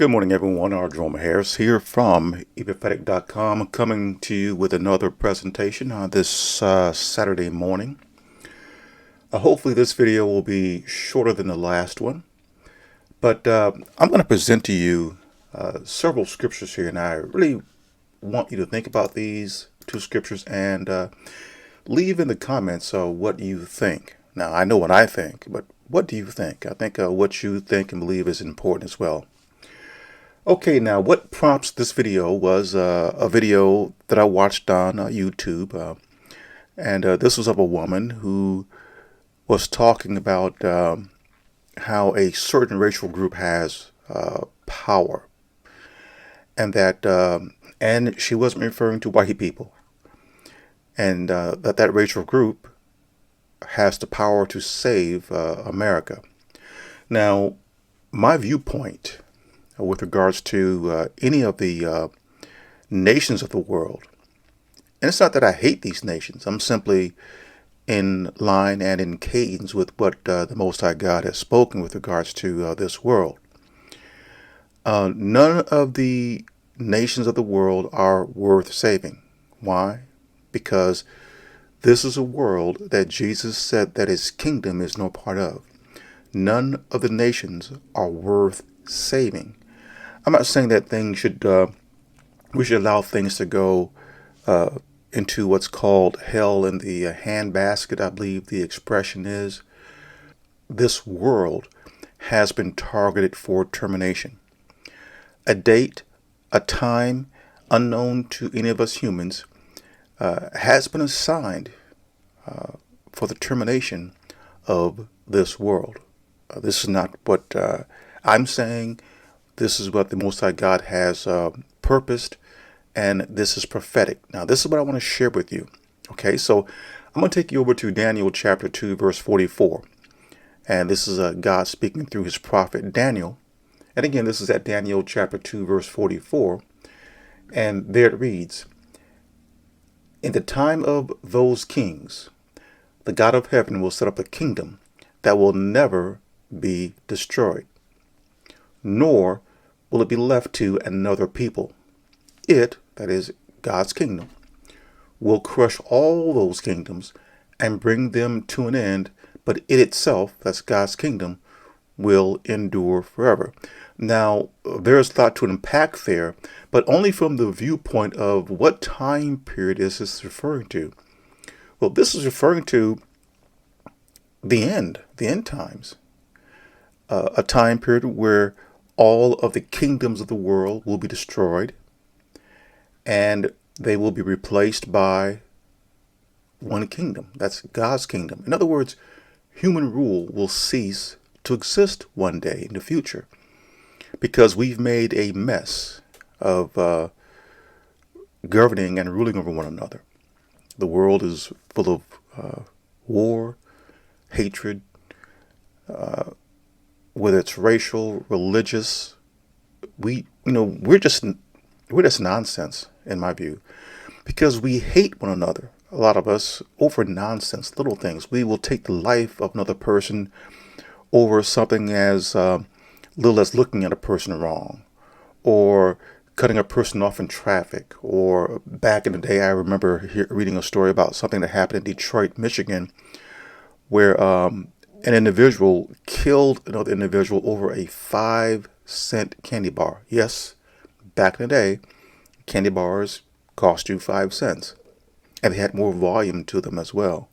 Good morning, everyone. Our Jerome Harris here from Prophetic.com, coming to you with another presentation on this Saturday morning. Hopefully, this video will be shorter than the last one, but I'm going to present to you several scriptures here, and I really want you to think about these two scriptures and leave in the comments what you think. Now, I know what I think, but what do you think? I think what you think and believe is important as well. Okay, now what prompts this video was a video that I watched on YouTube, and this was of a woman who was talking about how a certain racial group has power, and and she wasn't referring to white people, and that racial group has the power to save America. Now, my viewpoint with regards to any of the nations of the world. And it's not that I hate these nations. I'm simply in line and in cadence with what the Most High God has spoken with regards to this world. None of the nations of the world are worth saving. Why? Because this is a world that Jesus said that his kingdom is no part of. None of the nations are worth saving. I'm not saying that we should allow things to go into what's called hell in the handbasket, I believe the expression is. This world has been targeted for termination. A date, a time unknown to any of us humans has been assigned for the termination of this world. This is not what I'm saying. This is what the Most High God has purposed, and this is prophetic. Now, this is what I want to share with you. Okay, so I'm going to take you over to Daniel chapter 2, verse 44. And this is God speaking through his prophet Daniel. And again, this is at Daniel chapter 2, verse 44. And there it reads, "In the time of those kings, the God of heaven will set up a kingdom that will never be destroyed, nor will it be left to another people. It, that is God's kingdom, will crush all those kingdoms and bring them to an end, but it itself, that's God's kingdom, will endure forever." Now, there's a lot to unpack there, but only from the viewpoint of what time period is this referring to. Well, this is referring to the end times, a time period where all of the kingdoms of the world will be destroyed, and they will be replaced by one kingdom. That's God's kingdom. In other words, human rule will cease to exist one day in the future because we've made a mess of governing and ruling over one another. The world is full of war, hatred, whether it's racial, religious. We're just nonsense in my view, because we hate one another. A lot of us over nonsense, little things. We will take the life of another person over something as little as looking at a person wrong, or cutting a person off in traffic. Or back in the day, I remember reading a story about something that happened in Detroit, Michigan, where an individual killed another individual over a 5-cent candy bar. Yes, back in the day, candy bars cost you 5 cents, and they had more volume to them as well.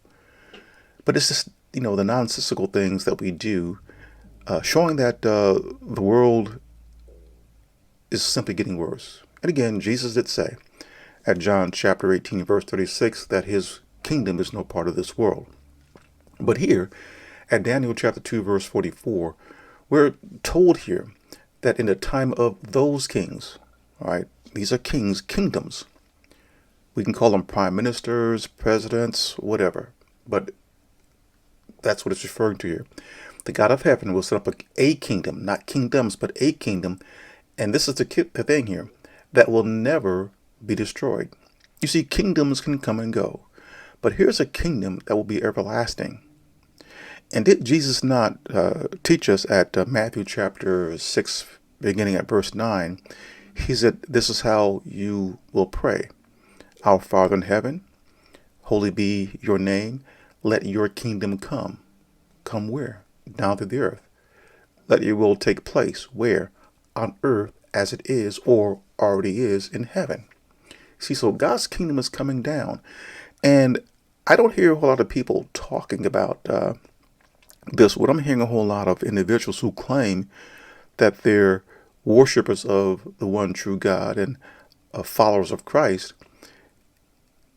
But it's just, the nonsensical things that we do, showing that the world is simply getting worse. And again, Jesus did say at John chapter 18, verse 36, that his kingdom is no part of this world. But here, at Daniel chapter 2, verse 44, we're told here that in the time of those kings, all right, these are kings, kingdoms. We can call them prime ministers, presidents, whatever, but that's what it's referring to here. The God of heaven will set up a kingdom, not kingdoms, but a kingdom. And this is the thing here, that will never be destroyed. You see, kingdoms can come and go, but here's a kingdom that will be everlasting. And did Jesus not teach us at Matthew chapter 6, beginning at verse 9, he said, this is how you will pray. Our Father in heaven, holy be your name. Let your kingdom come. Come where? Down to the earth. Let your will take place. Where? On earth as it is or already is in heaven. See, so God's kingdom is coming down. And I don't hear a whole lot of people talking about this. What I'm hearing a whole lot of individuals who claim that they're worshipers of the one true God and followers of Christ,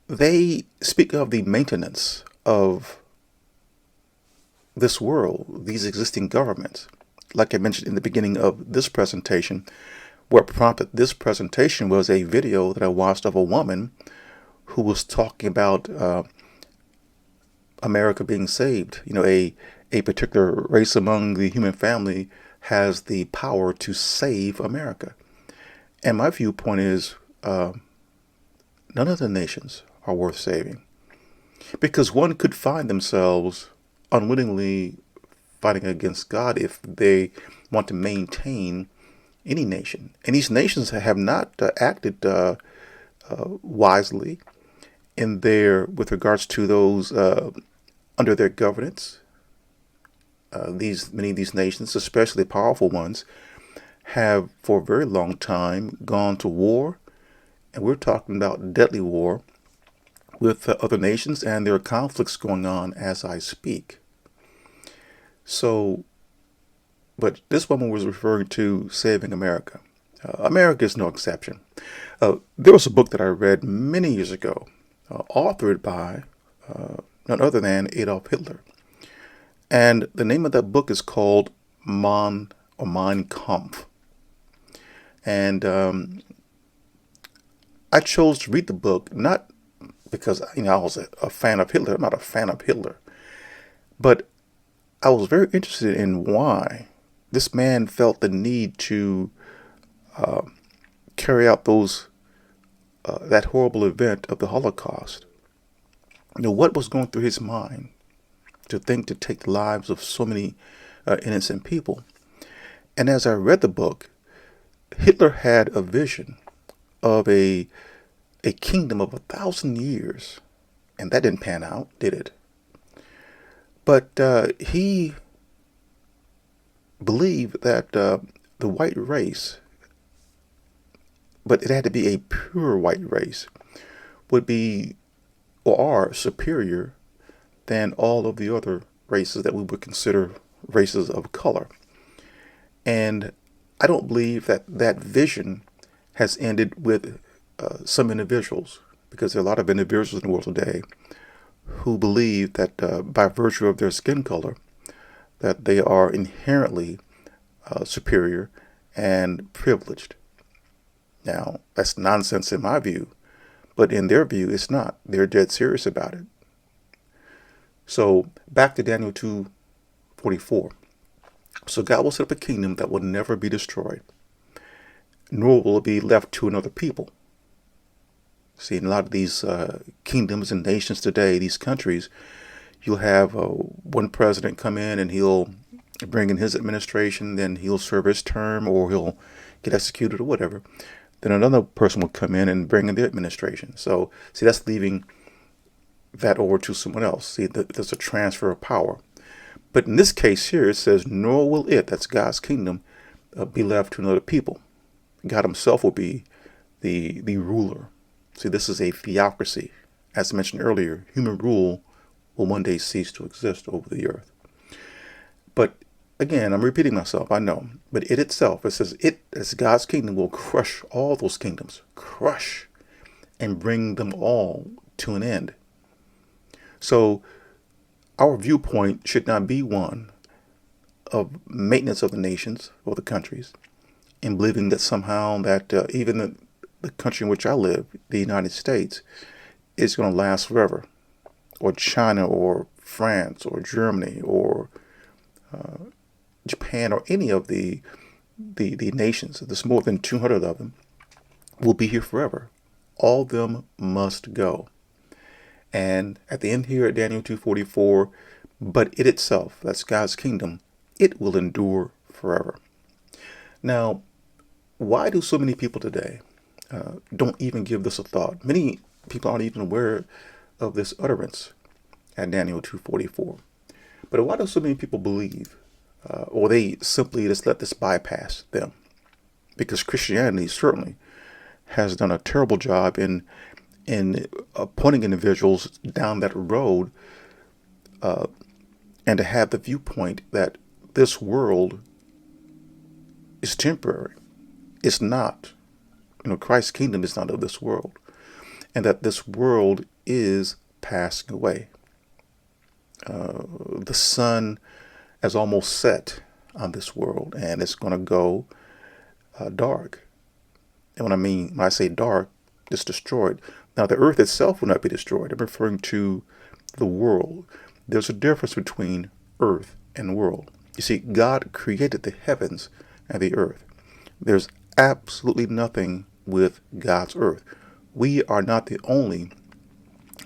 they speak of the maintenance of this world, these existing governments. Like I mentioned in the beginning of this presentation, what prompted this presentation was a video that I watched of a woman who was talking about America being saved. You know, a particular race among the human family has the power to save America. And my viewpoint is none of the nations are worth saving, because one could find themselves unwittingly fighting against God if they want to maintain any nation. And these nations have not acted wisely in their with regards to those under their governance. These many of these nations, especially powerful ones, have for a very long time gone to war, and we're talking about deadly war with other nations, and there are conflicts going on as I speak. So, but this woman was referring to saving America. America is no exception. There was a book that I read many years ago, authored by none other than Adolf Hitler. And the name of that book is called Mein Kampf. And I chose to read the book not because I was a fan of Hitler. I'm not a fan of Hitler, but I was very interested in why this man felt the need to carry out that horrible event of the Holocaust. You know, what was going through his mind to think to take the lives of so many innocent people? And as I read the book, Hitler had a vision of a kingdom of 1,000 years, and that didn't pan out, did it? But he believed that the white race, but it had to be a pure white race, would be or are superior than all of the other races that we would consider races of color. And I don't believe that that vision has ended with some individuals, because there are a lot of individuals in the world today who believe that by virtue of their skin color, that they are inherently superior and privileged. Now, that's nonsense in my view, but in their view, it's not. They're dead serious about it. So back to Daniel 2:44. So God will set up a kingdom that will never be destroyed, nor will it be left to another people. See, in a lot of these kingdoms and nations today, these countries, you'll have one president come in and he'll bring in his administration, then he'll serve his term or he'll get executed or whatever. Then another person will come in and bring in their administration. So, see, that's leaving that over to someone else. See, there's a transfer of power. But in this case here, it says, nor will it, that's God's kingdom, be left to another people. God himself will be the ruler. See, this is a theocracy. As I mentioned earlier, human rule will one day cease to exist over the earth. But again, I'm repeating myself, I know. But it itself, it says it, as God's kingdom, will crush all those kingdoms. Crush and bring them all to an end. So our viewpoint should not be one of maintenance of the nations or the countries, and believing that somehow that even the country in which I live, the United States, is going to last forever, or China, or France, or Germany, or Japan, or any of the nations. There's more than 200 of them. Will be here forever. All of them must go. And at the end here at Daniel 2:44, but it itself, that's God's kingdom, it will endure forever. Now, Why do so many people today don't even give this a thought? Many people aren't even aware of this utterance at Daniel 2:44. But why do so many people believe, or they simply just let this bypass them? Because Christianity certainly has done a terrible job in pointing individuals down that road, and to have the viewpoint that this world is temporary. It's not. Christ's kingdom is not of this world, and that this world is passing away. The sun has almost set on this world, and it's going to go dark. And when I say dark, it's destroyed. Now, the earth itself will not be destroyed. I'm referring to the world. There's a difference between earth and world. You see, God created the heavens and the earth. There's absolutely nothing with God's earth. We are not the only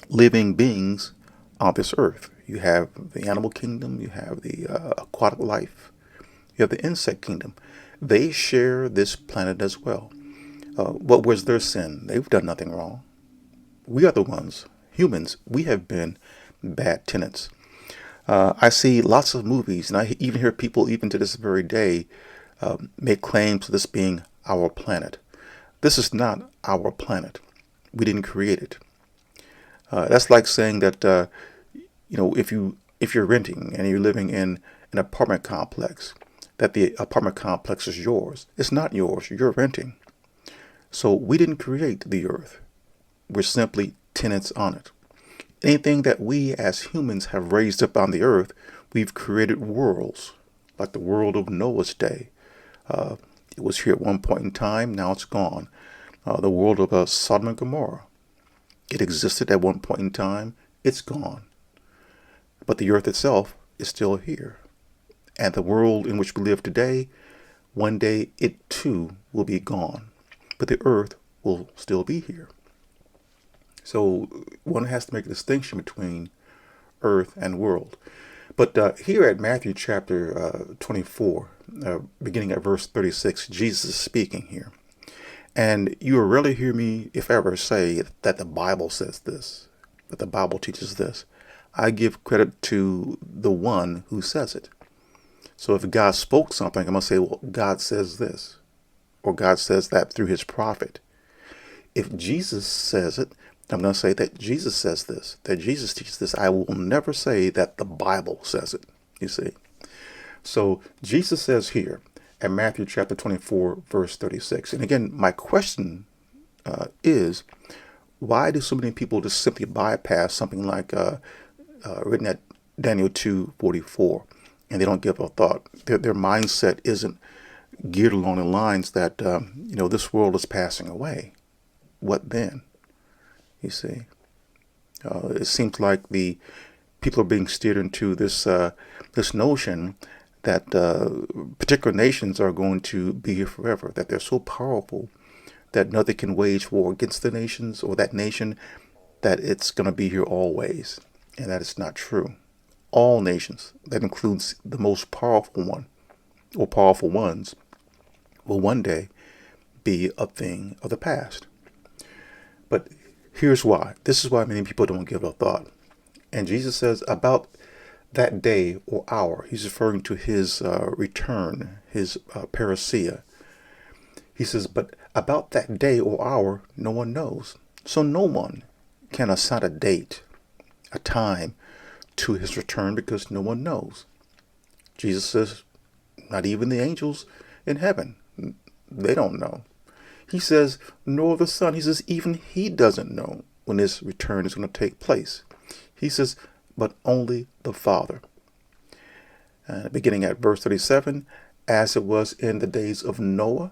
living beings on this earth. You have the animal kingdom, you have the aquatic life, you have the insect kingdom. They share this planet as well. What was their sin? They've done nothing wrong. We are the ones, humans, we have been bad tenants. I see lots of movies, and I even hear people, even to this very day, make claims to this being our planet. This is not our planet. We didn't create it. That's like saying that if you're renting and you're living in an apartment complex, that the apartment complex is yours. It's not yours. You're renting. So we didn't create the earth. We're simply tenants on it. Anything that we as humans have raised up on the earth, we've created worlds, like the world of Noah's day. It was here at one point in time, now it's gone. The world of Sodom and Gomorrah. It existed at one point in time, it's gone. But the earth itself is still here. And the world in which we live today, one day it too will be gone. But the earth will still be here. So one has to make a distinction between earth and world. But here at Matthew chapter 24, beginning at verse 36, Jesus is speaking here. And you will rarely hear me, if ever, say that the Bible says this, that the Bible teaches this. I give credit to the one who says it. So if God spoke something, I'm going to say, well, God says this, or God says that through his prophet. If Jesus says it, I'm going to say that Jesus says this, that Jesus teaches this. I will never say that the Bible says it, you see. So Jesus says here at Matthew chapter 24, verse 36. And again, my question is, why do so many people just simply bypass something like written at Daniel 2:44, and they don't give a thought? Their mindset isn't geared along the lines that, this world is passing away. What then? You see, it seems like the people are being steered into this notion that particular nations are going to be here forever, that they're so powerful that nothing can wage war against the nations or that nation, that it's going to be here always. And that is not true. All nations, that includes the most powerful one or powerful ones, will one day be a thing of the past. But here's why. This is why many people don't give a thought. And Jesus says about that day or hour, he's referring to his return, his parousia. He says, but about that day or hour, no one knows. So no one can assign a date, a time to his return, because no one knows. Jesus says, not even the angels in heaven, they don't know. He says, nor the Son. He says, even he doesn't know when his return is going to take place. He says, but only the Father. Beginning at verse 37, as it was in the days of Noah,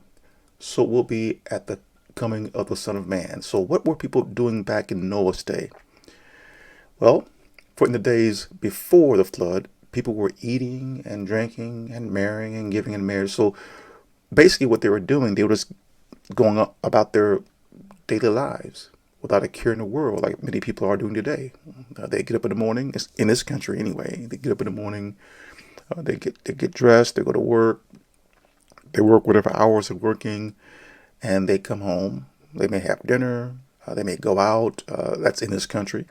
so it will be at the coming of the Son of Man. So what were people doing back in Noah's day? Well, for in the days before the flood, people were eating and drinking and marrying and giving in marriage. So basically what they were doing, they were just going about their daily lives without a care in the world, like many people are doing today. They get up in the morning, in this country anyway, they get up in the morning, they get dressed, they go to work, They work whatever hours they're working, and they come home. They may have dinner. They may go out. That's in this country.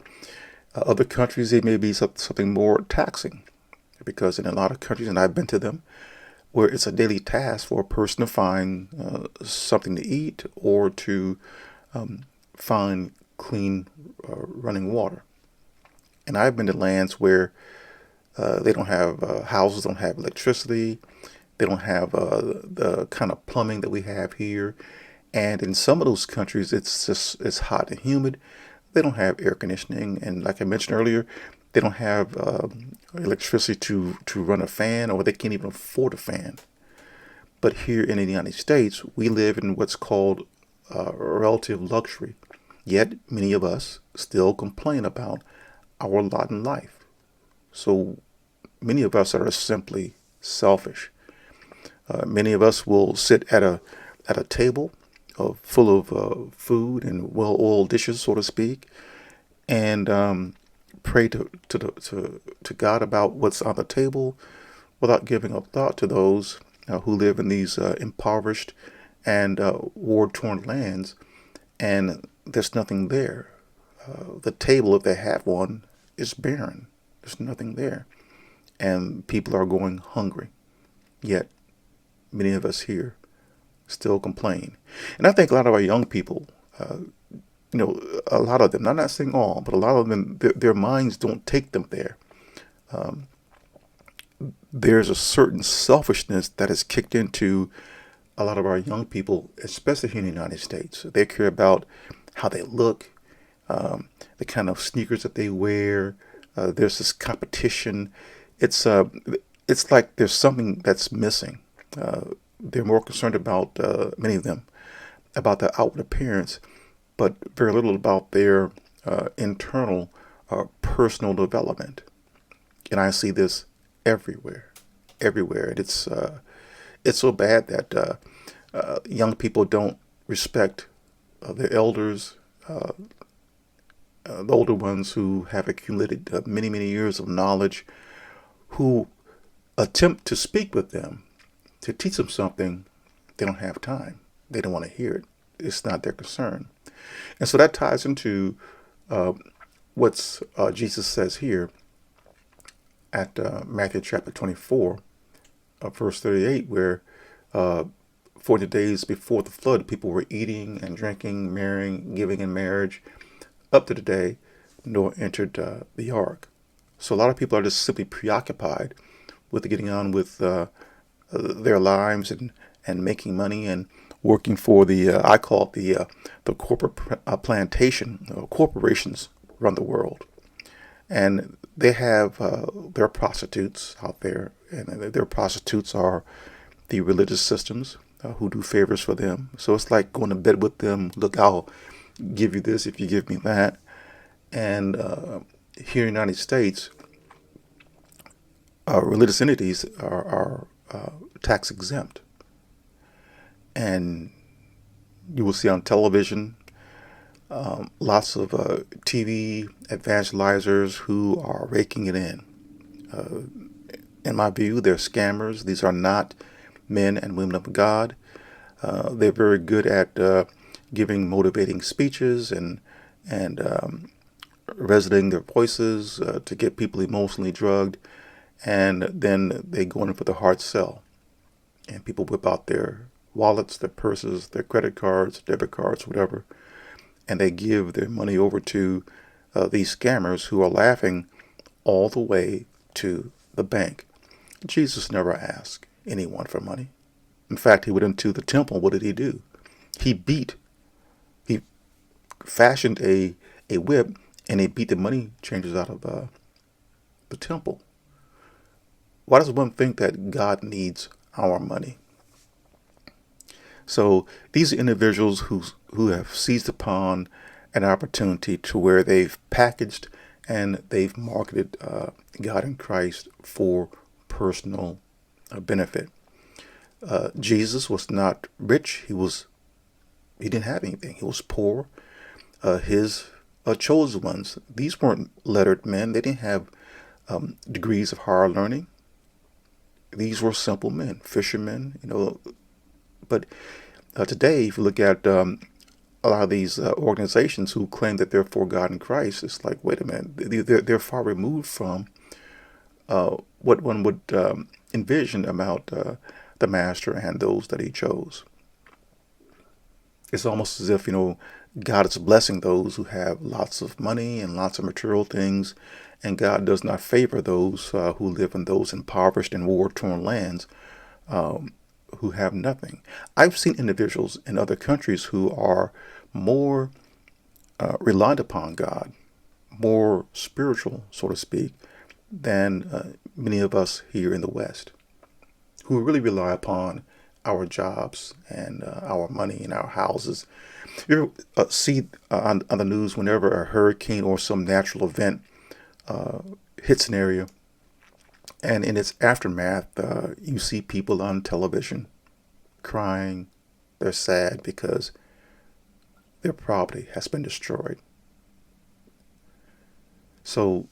Other countries, it may be something more taxing, because in a lot of countries, and I've been to them, where it's a daily task for a person to find something to eat or to find clean running water. And I've been to lands where they don't have houses, don't have electricity, they don't have the kind of plumbing that we have here. And in some of those countries, it's hot and humid. They don't have air conditioning, and like I mentioned earlier, they don't have electricity to run a fan, or they can't even afford a fan. But here in the United States, we live in what's called relative luxury. Yet many of us still complain about our lot in life. So many of us are simply selfish. Many of us will sit at a table full of food and well-oiled dishes, so to speak, and pray to God about what's on the table, without giving a thought to those who live in these impoverished and war-torn lands, and there's nothing there. The table, if they have one, is barren. There's nothing there, and people are going hungry. Yet many of us here still complain. And I think a lot of our young people, a lot of them, I'm not saying all, but a lot of them, their minds don't take them there. There's a certain selfishness that has kicked into a lot of our young people, especially here in the United States. They care about how they look, the kind of sneakers that they wear. There's this competition. It's like there's something that's missing. They're more concerned about many of them about the outward appearance, but very little about their internal personal development. And I see this everywhere, everywhere. And it's so bad that young people don't respect their elders, the older ones who have accumulated many, many years of knowledge, who attempt to speak with them, to teach them something. They don't have time. They don't want to hear it. It's not their concern. And so that ties into what Jesus says here at Matthew chapter 24, verse 38, where 40 days before the flood, people were eating and drinking, marrying, giving in marriage, up to the day Noah entered the ark. So a lot of people are just simply preoccupied with getting on with their lives and making money and working for I call it the corporate plantation. Corporations run the world, and they have their prostitutes out there, and their prostitutes are the religious systems who do favors for them. So it's like going to bed with them. Look, I'll give you this if you give me that. And here in the United States, religious entities are tax exempt. And you will see on television lots of TV evangelizers who are raking it in. In my view, they're scammers. These are not men and women of God. They're very good at giving motivating speeches and resonating their voices to get people emotionally drugged, and then they go in for the hard sell, and people whip out their wallets, their purses, their credit cards, debit cards, whatever, and they give their money over to these scammers who are laughing all the way to the bank. Jesus never asked anyone for money. In fact, he went into the temple. What did he do? He fashioned a whip, and he beat the money changers out of the temple. Why does one think that God needs our money? So these are individuals who have seized upon an opportunity to where they've packaged and they've marketed God in Christ for personal benefit. Jesus was not rich. He didn't have anything. He was poor. His chosen ones, these weren't lettered men. They didn't have degrees of higher learning. These were simple men, fishermen, But today, if you look at a lot of these organizations who claim that they're for God and Christ, it's like, wait a minute, they're far removed from what one would envision about the Master and those that he chose. It's almost as if, God is blessing those who have lots of money and lots of material things, and God does not favor those who live in those impoverished and war-torn lands who have nothing. I've seen individuals in other countries who are more reliant upon God, more spiritual, so to speak, than many of us here in the West, who really rely upon our jobs and our money and our houses. You ever see on the news whenever a hurricane or some natural event hits an area, and in its aftermath, you see people on television crying. They're sad because their property has been destroyed. So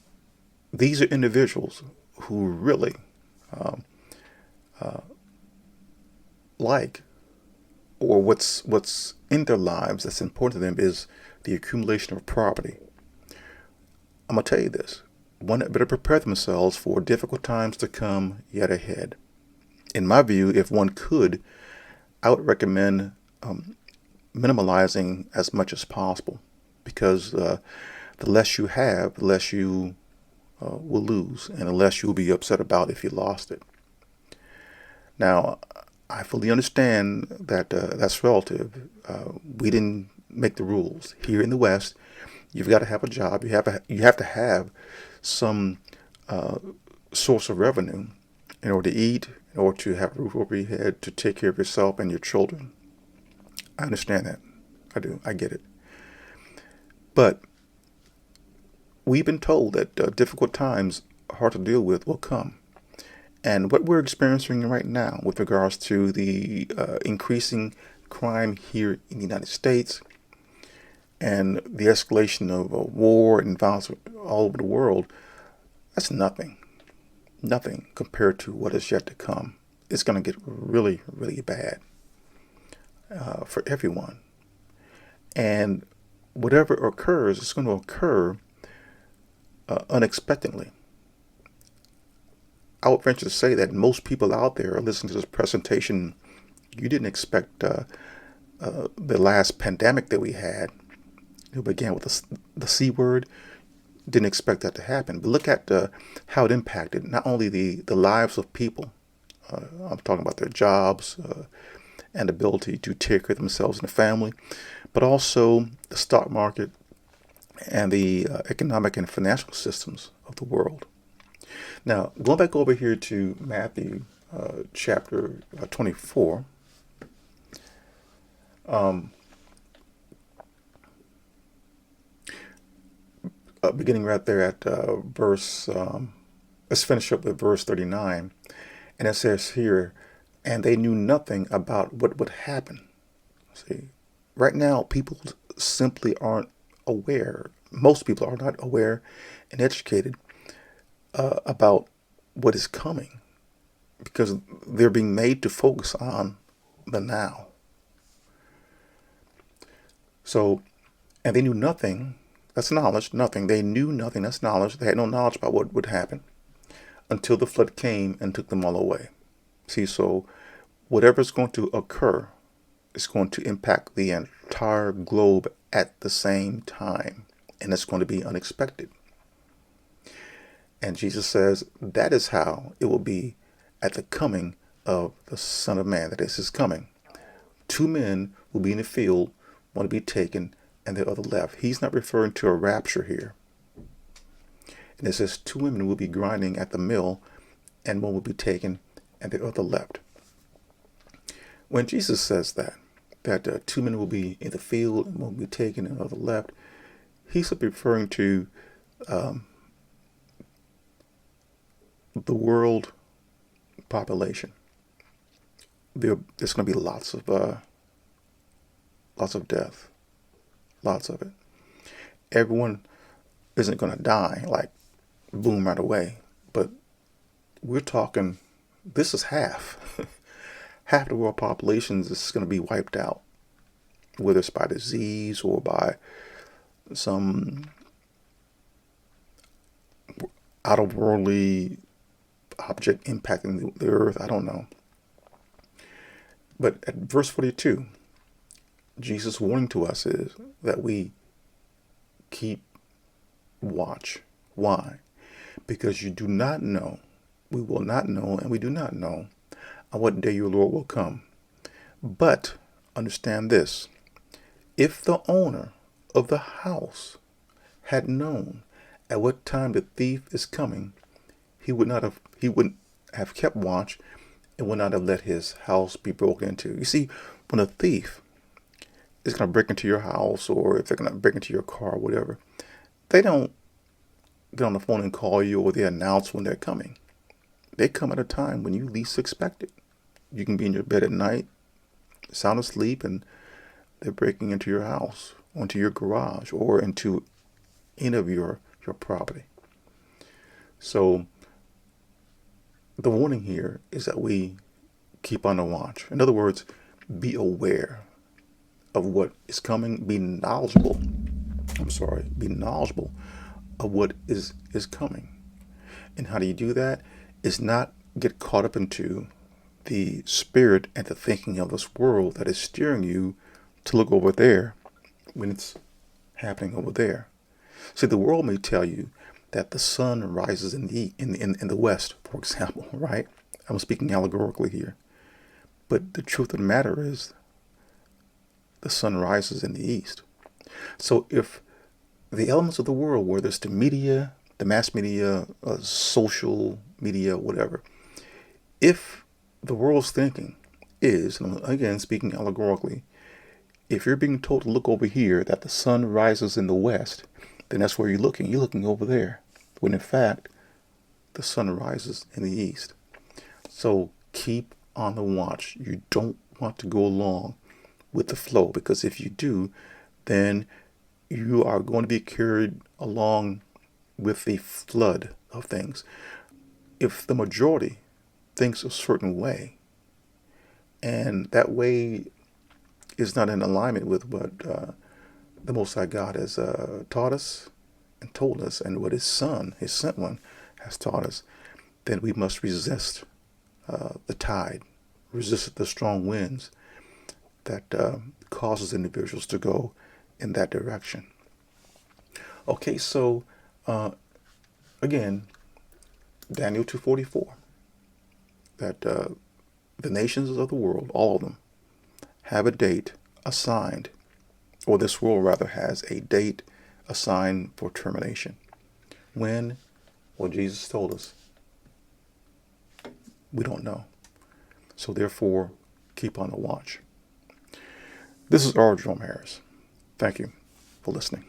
these are individuals who really like, or what's in their lives that's important to them is the accumulation of property. I'm gonna tell you this: one better prepare themselves for difficult times to come yet ahead. In my view, if one could, I would recommend minimalizing as much as possible, because the less you have, the less you will lose, and the less you'll be upset about if you lost it. Now, I fully understand that that's relative. We didn't make the rules here in the West. You've got to have a job. You have to have some source of revenue in order to eat, in order to have a roof over your head, to take care of yourself and your children. I understand that. I do. I get it. But we've been told that difficult times, hard to deal with, will come. And what we're experiencing right now with regards to the increasing crime here in the United States and the escalation of war and violence all over the world, that's nothing. Nothing compared to what is yet to come. It's going to get really, really bad for everyone. And whatever occurs, it's going to occur unexpectedly. I would venture to say that most people out there are listening to this presentation. You didn't expect the last pandemic that we had, it began with the C word. Didn't expect that to happen. But look at how it impacted not only the lives of people. I'm talking about their jobs and ability to take care of themselves and the family, but also the stock market and the economic and financial systems of the world. Now, going back over here to Matthew chapter 24, beginning right there at let's finish up with verse 39. And it says here, and they knew nothing about what would happen. See, right now, people simply aren't aware. Most people are not aware and educated about what is coming, because they're being made to focus on the now. So, and they knew nothing. That's knowledge. Nothing. They knew nothing. That's knowledge. They had no knowledge about what would happen until the flood came and took them all away. See, so whatever's going to occur is going to impact the entire globe at the same time, and it's going to be unexpected. And Jesus says that is how it will be at the coming of the Son of Man. That is his coming. Two men will be in the field, one will be taken, and the other left. He's not referring to a rapture here. And it says two women will be grinding at the mill, and one will be taken, and the other left. When Jesus says that two men will be in the field, and one will be taken, and the other left, he's referring to the world population. There's going to be lots of death, lots of it. Everyone isn't going to die like boom right away, but we're talking. This is half. half the world population is going to be wiped out, whether it's by disease or by some out of worldly object impacting the earth. I don't know. But at verse 42, Jesus' warning to us is that we keep watch. Why? Because you do not know, we will not know, and we do not know on what day your Lord will come. But understand this: if the owner of the house had known at what time the thief is coming, he wouldn't have kept watch and would not have let his house be broken into. You see, when a thief is going to break into your house, or if they're going to break into your car, or whatever, they don't get on the phone and call you, or they announce when they're coming. They come at a time when you least expect it. You can be in your bed at night, sound asleep, and they're breaking into your house, onto your garage, or into any of your property. So the warning here is that we keep on the watch. In other words, be aware of what is coming. Be knowledgeable. Be knowledgeable of what is coming. And how do you do that? Is not get caught up into the spirit and the thinking of this world that is steering you to look over there when it's happening over there. See, the world may tell you that the sun rises in the west, for example, right? I'm speaking allegorically here. But the truth of the matter is the sun rises in the east. So if the elements of the world, whether it's the media, the mass media, social media, whatever, if the world's thinking is, and again speaking allegorically, if you're being told to look over here that the sun rises in the west, then that's where you're looking. You're looking over there, when in fact the sun rises in the east. So keep on the watch. You don't want to go along with the flow, because if you do, then you are going to be carried along with the flood of things. If the majority thinks a certain way, and that way is not in alignment with what the Most High God has taught us and told us, and what His Son, His sent one, has taught us, then we must resist the tide, resist the strong winds that causes individuals to go in that direction. Okay, so again, Daniel 2:44, that the nations of the world, all of them, have a date assigned, or this world rather has a date assigned for termination. When? Well, Jesus told us. We don't know. So therefore, keep on the watch. This is R. Jerome Harris. Thank you for listening.